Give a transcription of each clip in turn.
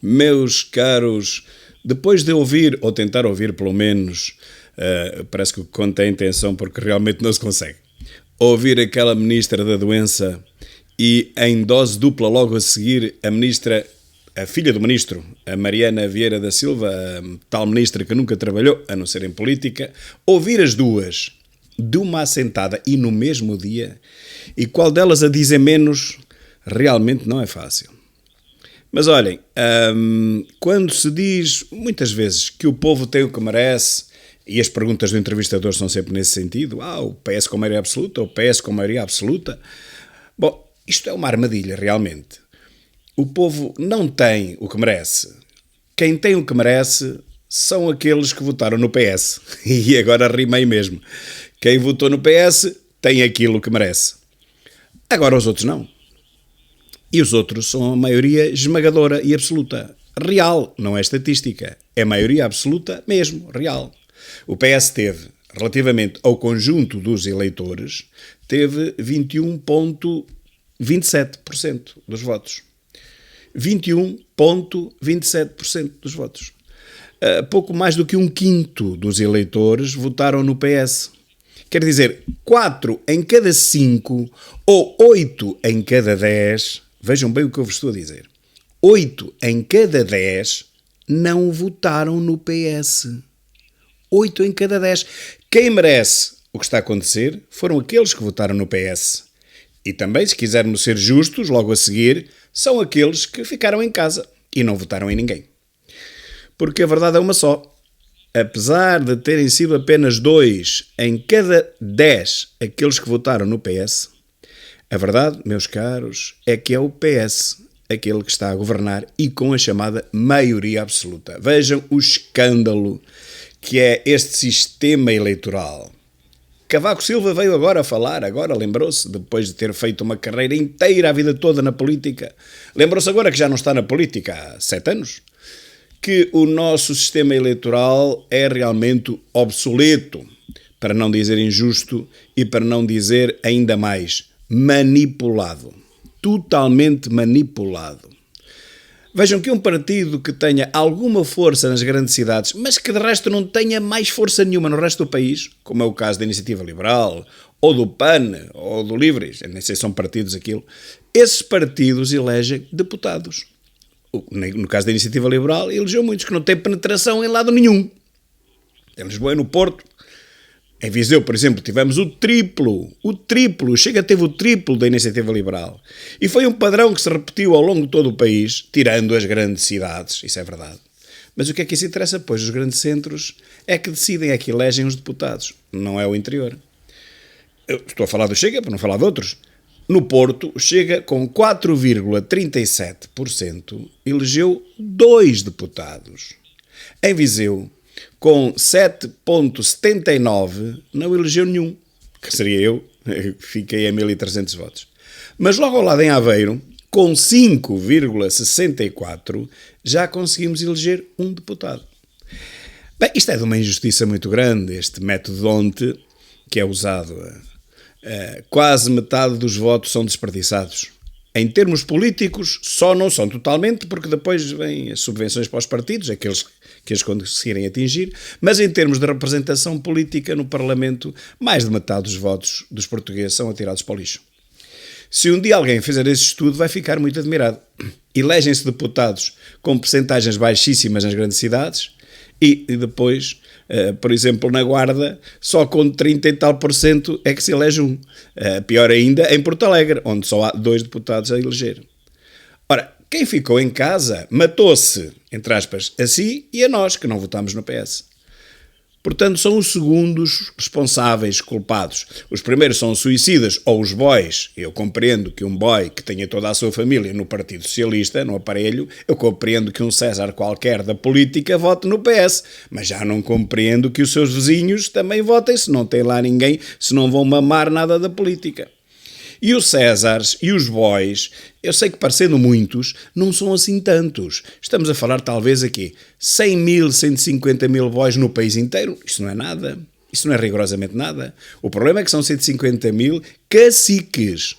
Meus caros, depois de ouvir, ou tentar ouvir pelo menos, parece que o que conta é a intenção porque realmente não se consegue, ouvir aquela ministra da doença e em dose dupla logo a seguir a ministra, a filha do ministro, a Mariana Vieira da Silva, a tal ministra que nunca trabalhou, a não ser em política, ouvir as duas de uma assentada e no mesmo dia, e qual delas a dizer menos, realmente não é fácil. Mas olhem, quando se diz muitas vezes que o povo tem o que merece, e as perguntas do entrevistador são sempre nesse sentido, o PS com maioria absoluta, o PS com maioria absoluta, bom, isto é uma armadilha realmente. O povo não tem o que merece. Quem tem o que merece são aqueles que votaram no PS. E agora rimei mesmo. Quem votou no PS tem aquilo que merece. Agora os outros não. E os outros são a maioria esmagadora e absoluta. Real, não é estatística. É maioria absoluta mesmo, real. O PS teve, relativamente ao conjunto dos eleitores, teve 21,27% dos votos. 21,27% dos votos. Pouco mais do que um quinto dos eleitores votaram no PS. Quer dizer, 4 em cada 5 ou 8 em cada 10, vejam bem o que eu vos estou a dizer, 8 em cada 10 não votaram no PS. 8 em cada 10. Quem merece o que está a acontecer foram aqueles que votaram no PS. E também, se quisermos ser justos, logo a seguir, são aqueles que ficaram em casa e não votaram em ninguém. Porque a verdade é uma só. Apesar de terem sido apenas 2 em cada 10 aqueles que votaram no PS, a verdade, meus caros, é que é o PS aquele que está a governar e com a chamada maioria absoluta. Vejam o escândalo que é este sistema eleitoral. Cavaco Silva veio agora falar, agora lembrou-se, depois de ter feito uma carreira inteira, a vida toda na política, lembrou-se agora que já não está na política há 7 anos, que o nosso sistema eleitoral é realmente obsoleto, para não dizer injusto e para não dizer ainda mais manipulado, totalmente manipulado. Vejam que um partido que tenha alguma força nas grandes cidades, mas que de resto não tenha mais força nenhuma no resto do país, como é o caso da Iniciativa Liberal, ou do PAN, ou do Livres, nem sei se são partidos aquilo, esses partidos elegem deputados. No caso da Iniciativa Liberal, elegeu muitos que não têm penetração em lado nenhum. Em Lisboa e no Porto. Em Viseu, por exemplo, tivemos o triplo, Chega teve o triplo da Iniciativa Liberal. E foi um padrão que se repetiu ao longo de todo o país, tirando as grandes cidades, isso é verdade. Mas o que é que isso interessa? Pois os grandes centros é que decidem, é que elegem os deputados, não é o interior. Eu estou a falar do Chega, para não falar de outros. No Porto, o Chega, com 4,37%, elegeu 2 deputados. Em Viseu, com 7,79%, não elegeu nenhum, que seria eu, fiquei a 1.300 votos. Mas logo ao lado em Aveiro, com 5,64%, já conseguimos eleger um deputado. Bem, isto é de uma injustiça muito grande, este método DONT, que é usado. Quase metade dos votos são desperdiçados. Em termos políticos, só não são totalmente, porque depois vêm as subvenções para os partidos, aqueles que eles conseguirem atingir, mas em termos de representação política no Parlamento, mais de metade dos votos dos portugueses são atirados para o lixo. Se um dia alguém fizer esse estudo, vai ficar muito admirado. Elegem-se deputados com percentagens baixíssimas nas grandes cidades e depois, por exemplo, na Guarda, só com 30 e tal por cento é que se elege um. Pior ainda, em Porto Alegre, onde só há 2 deputados a eleger. Ora, quem ficou em casa matou-se, entre aspas, a si e a nós, que não votámos no PS. Portanto, são os segundos responsáveis, culpados. Os primeiros são os suicidas ou os boys. Eu compreendo que um boy que tenha toda a sua família no Partido Socialista, no aparelho, eu compreendo que um César qualquer da política vote no PS, mas já não compreendo que os seus vizinhos também votem, se não tem lá ninguém, se não vão mamar nada da política. E os Césares e os boys, eu sei que parecendo muitos, não são assim tantos. Estamos a falar talvez aqui 100 mil, 150 mil boys no país inteiro. Isto não é nada. Isto não é rigorosamente nada. O problema é que são 150 mil caciques.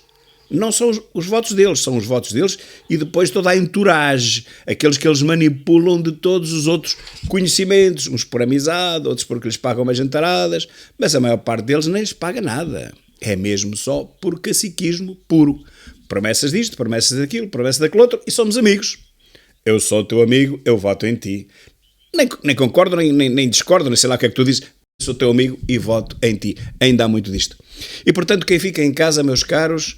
Não são os votos deles, são os votos deles e depois toda a entourage, aqueles que eles manipulam de todos os outros conhecimentos, uns por amizade, outros porque lhes pagam umas jantaradas, mas a maior parte deles nem lhes paga nada. É mesmo só por caciquismo puro. Promessas disto, promessas daquilo, promessas daquele outro e somos amigos. Eu sou teu amigo, eu voto em ti. Nem concordo, nem discordo, nem sei lá o que é que tu dizes. Sou teu amigo e voto em ti. Ainda há muito disto. E, portanto, quem fica em casa, meus caros,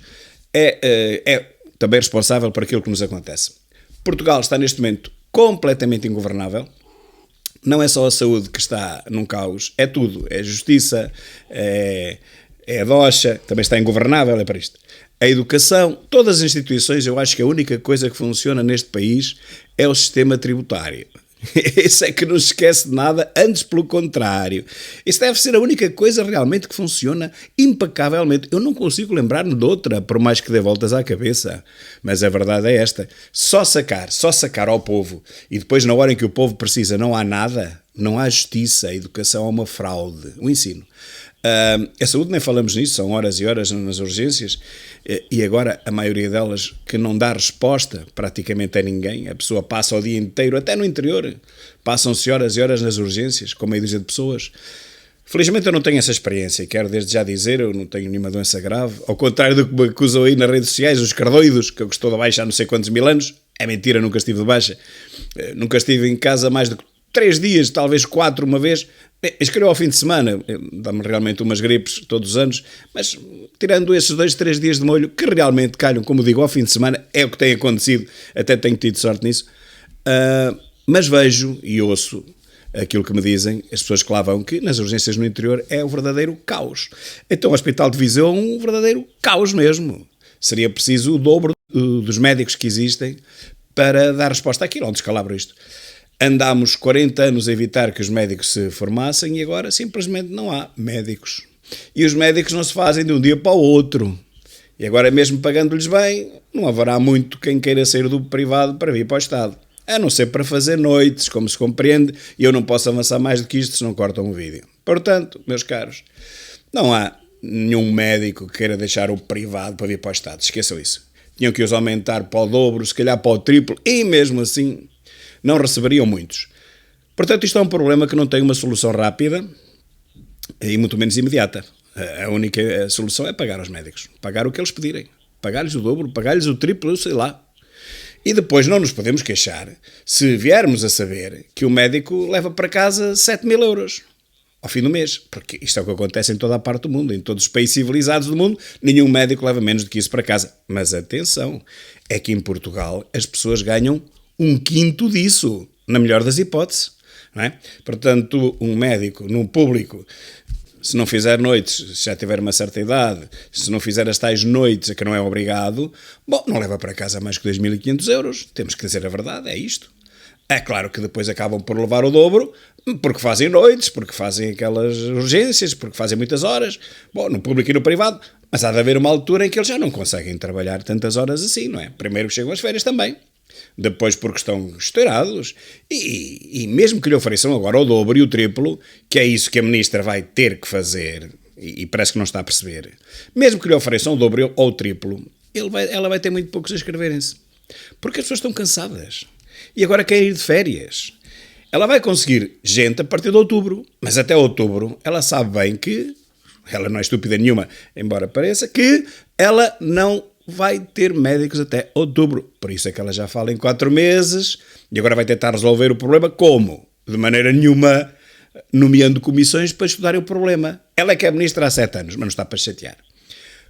é também responsável por aquilo que nos acontece. Portugal está, neste momento, completamente ingovernável. Não é só a saúde que está num caos, é tudo. É a justiça, é a doxa, também está ingovernável, é para isto. A educação, todas as instituições, eu acho que a única coisa que funciona neste país é o sistema tributário. Esse é que não se esquece de nada, antes pelo contrário. Isso deve ser a única coisa realmente que funciona impecavelmente. Eu não consigo lembrar-me de outra, por mais que dê voltas à cabeça. Mas a verdade é esta. Só sacar ao povo e depois na hora em que o povo precisa não há nada, não há justiça, a educação é uma fraude. O ensino. A saúde nem falamos nisso, são horas e horas nas urgências e agora a maioria delas que não dá resposta praticamente a ninguém, a pessoa passa o dia inteiro, até no interior, passam-se horas e horas nas urgências com meia dúzia de pessoas. Felizmente eu não tenho essa experiência e quero desde já dizer, eu não tenho nenhuma doença grave, ao contrário do que me acusam aí nas redes sociais, os cardoidos, que eu estou de baixa há não sei quantos mil anos, é mentira, nunca estive de baixa, nunca estive em casa mais de 3 dias, talvez 4 uma vez. Escrevo ao fim de semana, dá-me realmente umas gripes todos os anos, mas tirando esses 2, 3 dias de molho, que realmente calham, como digo, ao fim de semana, é o que tem acontecido, até tenho tido sorte nisso, mas vejo e ouço aquilo que me dizem as pessoas que lá vão, que nas urgências no interior é o verdadeiro caos. Então o Hospital de Viseu é um verdadeiro caos mesmo. Seria preciso o dobro dos médicos que existem para dar resposta àquilo, onde descalabro isto. Andámos 40 anos a evitar que os médicos se formassem e agora simplesmente não há médicos. E os médicos não se fazem de um dia para o outro. E agora mesmo pagando-lhes bem, não haverá muito quem queira sair do privado para vir para o Estado. A não ser para fazer noites, como se compreende, e eu não posso avançar mais do que isto se não cortam o vídeo. Portanto, meus caros, não há nenhum médico que queira deixar o privado para vir para o Estado. Esqueçam isso. Tinham que os aumentar para o dobro, se calhar para o triplo, e mesmo assim não receberiam muitos. Portanto, isto é um problema que não tem uma solução rápida e muito menos imediata. A única solução é pagar aos médicos. Pagar o que eles pedirem. Pagar-lhes o dobro, pagar-lhes o triplo, eu sei lá. E depois não nos podemos queixar se viermos a saber que o médico leva para casa 7.000 euros ao fim do mês. Porque isto é o que acontece em toda a parte do mundo. Em todos os países civilizados do mundo, nenhum médico leva menos do que isso para casa. Mas atenção, é que em Portugal as pessoas ganham 1/5 disso, na melhor das hipóteses, não é? Portanto, um médico no público, se não fizer noites, se já tiver uma certa idade, se não fizer as tais noites a que não é obrigado, bom, não leva para casa mais que 2.500 euros, temos que dizer a verdade, é isto. É claro que depois acabam por levar o dobro, porque fazem noites, porque fazem aquelas urgências, porque fazem muitas horas, bom, no público e no privado, mas há de haver uma altura em que eles já não conseguem trabalhar tantas horas assim, não é? Primeiro chegam as férias também. Depois porque estão estourados e mesmo que lhe ofereçam agora o dobro e o triplo, que é isso que a ministra vai ter que fazer, e parece que não está a perceber, mesmo que lhe ofereçam o dobro ou o triplo, ela vai ter muito poucos a inscreverem-se, porque as pessoas estão cansadas e agora querem ir de férias. Ela vai conseguir gente a partir de outubro, mas até outubro ela sabe bem que, ela não é estúpida nenhuma, embora pareça, que ela não vai ter médicos até outubro. Por isso é que ela já fala em 4 meses e agora vai tentar resolver o problema como? De maneira nenhuma nomeando comissões para estudarem o problema. Ela é que é ministra há 7 anos, mas não está para chatear.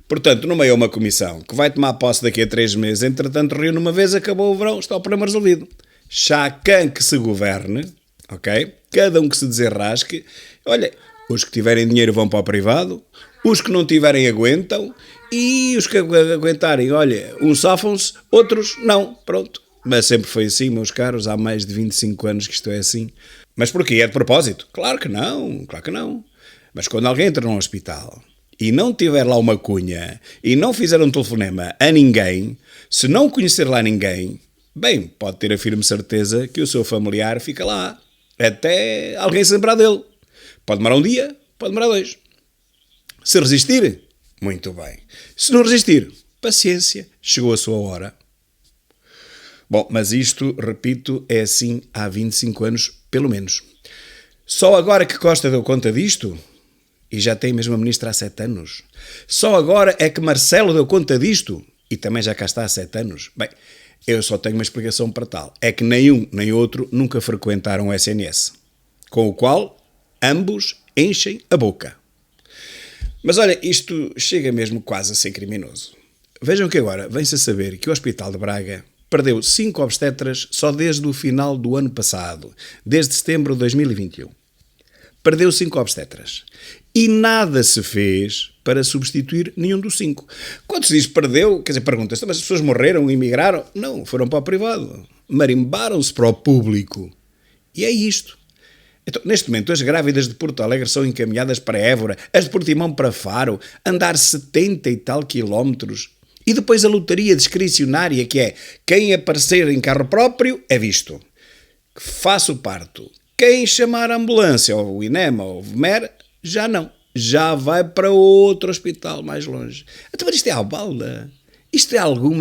Portanto, nomeou uma comissão que vai tomar posse daqui a 3 meses, entretanto reúne uma vez, acabou o verão, está o problema resolvido. Chacã que se governe, ok? Cada um que se desenrasque. Olha, os que tiverem dinheiro vão para o privado, os que não tiverem aguentam, e os que aguentarem, olha, uns safam-se, outros não, pronto. Mas sempre foi assim, meus caros, há mais de 25 anos que isto é assim. Mas porquê? É de propósito? Claro que não, claro que não. Mas quando alguém entra num hospital e não tiver lá uma cunha e não fizer um telefonema a ninguém, se não conhecer lá ninguém, bem, pode ter a firme certeza que o seu familiar fica lá, até alguém se lembrar dele. Pode demorar um dia, pode demorar 2. Se resistir, muito bem. Se não resistir, Paciência, chegou a sua hora. Bom, mas isto, repito, é assim há 25 anos, pelo menos. Só agora que Costa deu conta disto, e já tem mesmo a ministra há 7 anos. Só agora é que Marcelo deu conta disto, e também já cá está há 7 anos. Bem, eu só tenho uma explicação para tal. É que nem um nem outro nunca frequentaram o SNS, com o qual ambos enchem a boca. Mas olha, isto chega mesmo quase a ser criminoso. Vejam que agora vem-se a saber que o Hospital de Braga perdeu 5 obstetras só desde o final do ano passado, desde setembro de 2021. Perdeu 5 obstetras. E nada se fez para substituir nenhum dos 5. Quando se diz perdeu, quer dizer, pergunta-se, mas as pessoas morreram, emigraram? Não, foram para o privado. Marimbaram-se para o público. E é isto. Então, neste momento, as grávidas de Porto Alegre são encaminhadas para Évora, as de Portimão para Faro, andar 70 e tal quilómetros. E depois a lotaria discricionária, que é quem aparecer em carro próprio é visto. Faça o parto. Quem chamar a ambulância, ou o INEMA, ou o VMER, já não. Já vai para outro hospital mais longe. Então, mas isto é à balda? Isto é algum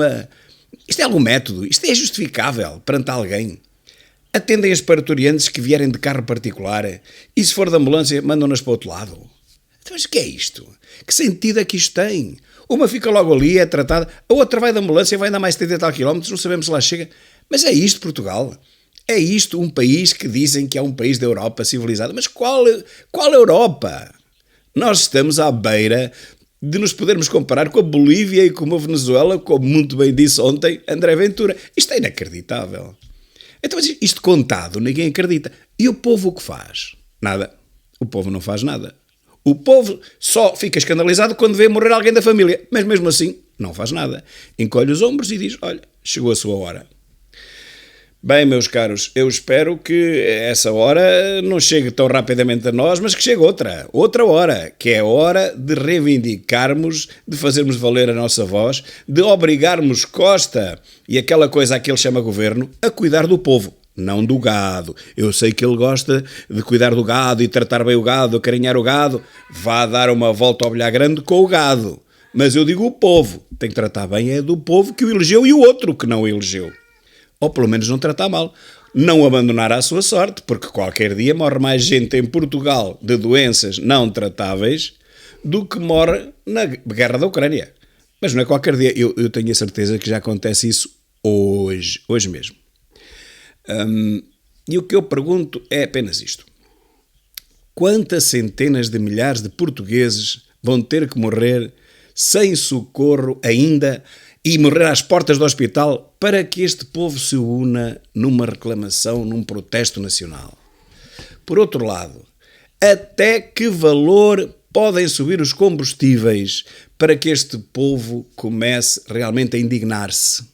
método? Isto é justificável perante alguém? Atendem as parturientes que vierem de carro particular e, se for de ambulância, mandam-nas para o outro lado. Então, mas o que é isto? Que sentido é que isto tem? Uma fica logo ali, é tratada, a outra vai de ambulância, vai andar mais 70 e tal quilómetros, não sabemos se lá chega. Mas é isto, Portugal? É isto um país que dizem que é um país da Europa civilizado? Mas qual Europa? Nós estamos à beira de nos podermos comparar com a Bolívia e com a Venezuela, como muito bem disse ontem André Ventura. Isto é inacreditável. Então, mas isto contado, ninguém acredita. E o povo o que faz? Nada. O povo não faz nada. O povo só fica escandalizado quando vê morrer alguém da família. Mas mesmo assim, não faz nada. Encolhe os ombros e diz, olha, chegou a sua hora. Bem, meus caros, eu espero que essa hora não chegue tão rapidamente a nós, mas que chegue outra hora, que é a hora de reivindicarmos, de fazermos valer a nossa voz, de obrigarmos Costa e aquela coisa a que ele chama governo a cuidar do povo, não do gado. Eu sei que ele gosta de cuidar do gado e tratar bem o gado, acarinhar o gado, vá dar uma volta ao bilhar grande com o gado. Mas eu digo o povo, tem que tratar bem é do povo que o elegeu e o outro que não o elegeu. Ou pelo menos não tratar mal. Não abandonar à sua sorte, porque qualquer dia morre mais gente em Portugal de doenças não tratáveis do que morre na guerra da Ucrânia. Mas não é qualquer dia. Eu tenho a certeza que já acontece isso hoje mesmo. E o que eu pergunto é apenas isto. Quantas centenas de milhares de portugueses vão ter que morrer sem socorro ainda e morrer às portas do hospital para que este povo se una numa reclamação, num protesto nacional? Por outro lado, até que valor podem subir os combustíveis para que este povo comece realmente a indignar-se?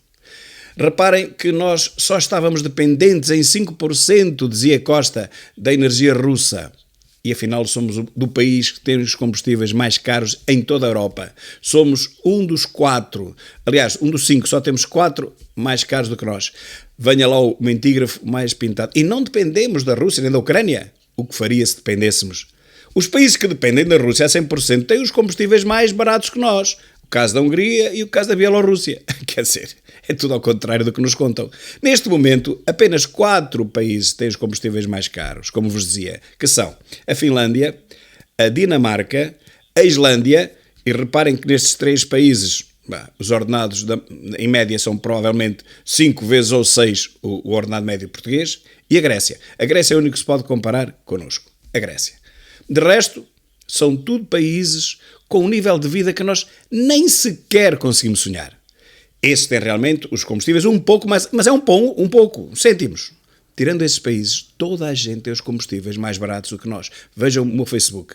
Reparem que nós só estávamos dependentes em 5%, dizia Costa, da energia russa. E afinal somos do país que tem os combustíveis mais caros em toda a Europa. Somos um dos 4, aliás, um dos 5, só temos 4 mais caros do que nós. Venha lá o mentígrafo mais pintado. E não dependemos da Rússia nem da Ucrânia. O que faria se dependêssemos? Os países que dependem da Rússia a 100% têm os combustíveis mais baratos que nós. O caso da Hungria e o caso da Bielorrússia. Quer dizer, é tudo ao contrário do que nos contam. Neste momento, apenas 4 países têm os combustíveis mais caros, como vos dizia, que são a Finlândia, a Dinamarca, a Islândia, e reparem que nestes 3 países, os ordenados em média são provavelmente 5 vezes ou 6 o ordenado médio português, e a Grécia. A Grécia é o único que se pode comparar connosco, a Grécia. De resto, são tudo países com um nível de vida que nós nem sequer conseguimos sonhar. Esse tem realmente os combustíveis um pouco mais, mas é um pouco, cêntimos. Tirando esses países, toda a gente tem os combustíveis mais baratos do que nós. Vejam o meu Facebook.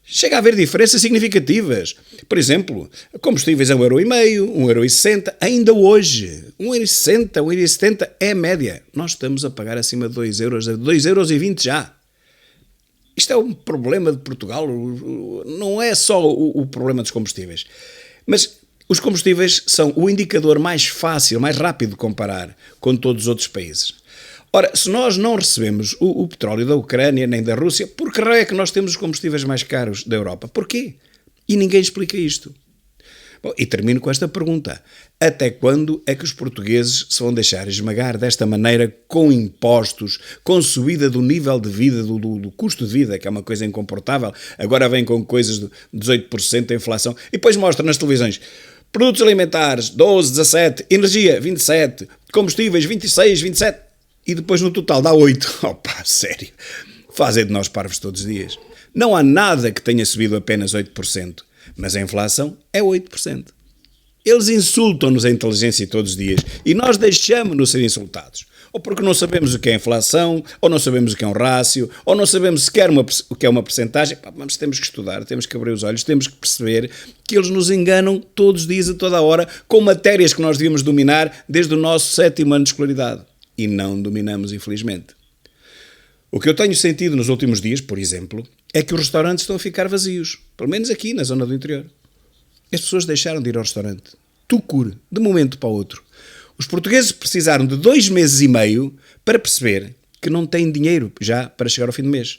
Chega a haver diferenças significativas. Por exemplo, combustíveis a 1,5€, 1,60€, ainda hoje. 1,60€, 1,70€ é a média. Nós estamos a pagar acima de 2€, 2,20€ já. Isto é um problema de Portugal, não é só o problema dos combustíveis. Mas os combustíveis são o indicador mais fácil, mais rápido de comparar com todos os outros países. Ora, se nós não recebemos o petróleo da Ucrânia nem da Rússia, por que raio é que nós temos os combustíveis mais caros da Europa? Porquê? E ninguém explica isto. Bom, e termino com esta pergunta. Até quando é que os portugueses se vão deixar esmagar desta maneira com impostos, com subida do nível de vida, do custo de vida, que é uma coisa incomportável? Agora vem com coisas de 18% de inflação. E depois mostra nas televisões produtos alimentares 12, 17, energia 27, combustíveis 26, 27 e depois no total dá 8. Opa, sério. Fazem de nós parvos todos os dias. Não há nada que tenha subido apenas 8%, mas a inflação é 8%. Eles insultam-nos a inteligência todos os dias e nós deixamos-nos ser insultados. Ou porque não sabemos o que é inflação, ou não sabemos o que é um rácio, ou não sabemos sequer o que é uma percentagem. Mas temos que estudar, temos que abrir os olhos, temos que perceber que eles nos enganam todos os dias, a toda a hora, com matérias que nós devíamos dominar desde o nosso 7º ano de escolaridade. E não dominamos, infelizmente. O que eu tenho sentido nos últimos dias, por exemplo, é que os restaurantes estão a ficar vazios. Pelo menos aqui, na zona do interior. As pessoas deixaram de ir ao restaurante. Tucur, de um momento para o outro. Os portugueses precisaram de 2 meses e meio para perceber que não têm dinheiro já para chegar ao fim do mês.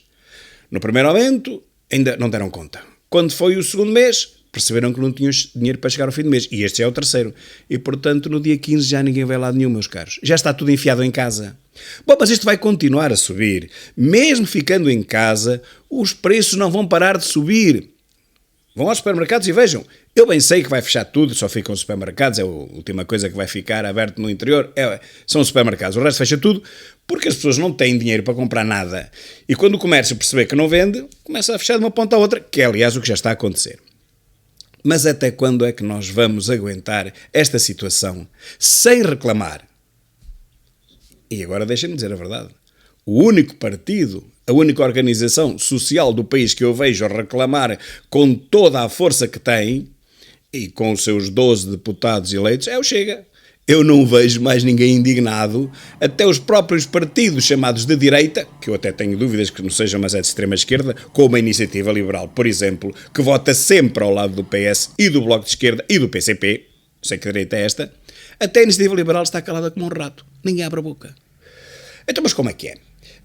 No primeiro momento, ainda não deram conta. Quando foi o segundo mês, perceberam que não tinham dinheiro para chegar ao fim do mês. E este já é o terceiro. E, portanto, no dia 15 já ninguém vai lá nenhum, meus caros. Já está tudo enfiado em casa. Bom, mas isto vai continuar a subir. Mesmo ficando em casa, os preços não vão parar de subir. Vão aos supermercados e vejam. Eu bem sei que vai fechar tudo, só ficam os supermercados, é a última coisa que vai ficar aberto no interior, são os supermercados. O resto fecha tudo porque as pessoas não têm dinheiro para comprar nada. E quando o comércio perceber que não vende, começa a fechar de uma ponta à outra, que é aliás o que já está a acontecer. Mas até quando é que nós vamos aguentar esta situação sem reclamar? E agora deixem-me dizer a verdade. O único partido, a única organização social do país que eu vejo a reclamar com toda a força que tem, e com os seus 12 deputados eleitos, é o Chega. Eu não vejo mais ninguém indignado, até os próprios partidos chamados de direita, que eu até tenho dúvidas que não sejam, mas é de extrema-esquerda, como a Iniciativa Liberal, por exemplo, que vota sempre ao lado do PS e do Bloco de Esquerda e do PCP, sei que direita é esta, até a Iniciativa Liberal está calada como um rato. Ninguém abre a boca. Então, mas como é que é?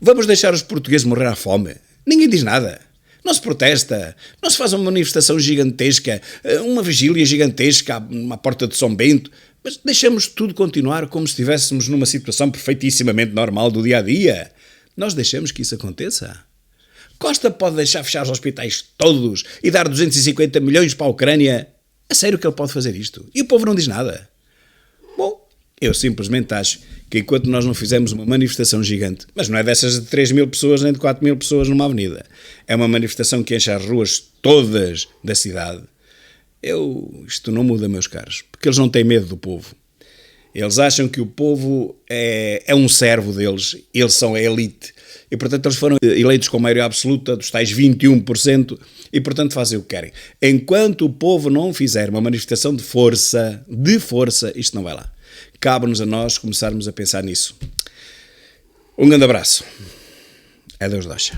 Vamos deixar os portugueses morrer à fome? Ninguém diz nada. Não se protesta, não se faz uma manifestação gigantesca, uma vigília gigantesca à porta de São Bento, mas deixamos tudo continuar como se estivéssemos numa situação perfeitíssimamente normal do dia-a-dia. Nós deixamos que isso aconteça. Costa pode deixar fechar os hospitais todos e dar 250 milhões para a Ucrânia. A sério que ele pode fazer isto? E o povo não diz nada. Bom, eu simplesmente acho que enquanto nós não fizermos uma manifestação gigante, mas não é dessas de 3.000 pessoas nem de 4.000 pessoas numa avenida, é uma manifestação que enche as ruas todas da cidade, isto não muda, meus caros, porque eles não têm medo do povo. Eles acham que o povo é um servo deles, eles são a elite, e portanto eles foram eleitos com maioria absoluta dos tais 21%, e portanto fazem o que querem. Enquanto o povo não fizer uma manifestação de força, isto não vai lá. Cabe-nos a nós começarmos a pensar nisso. Um grande abraço. Adeus, Doxa.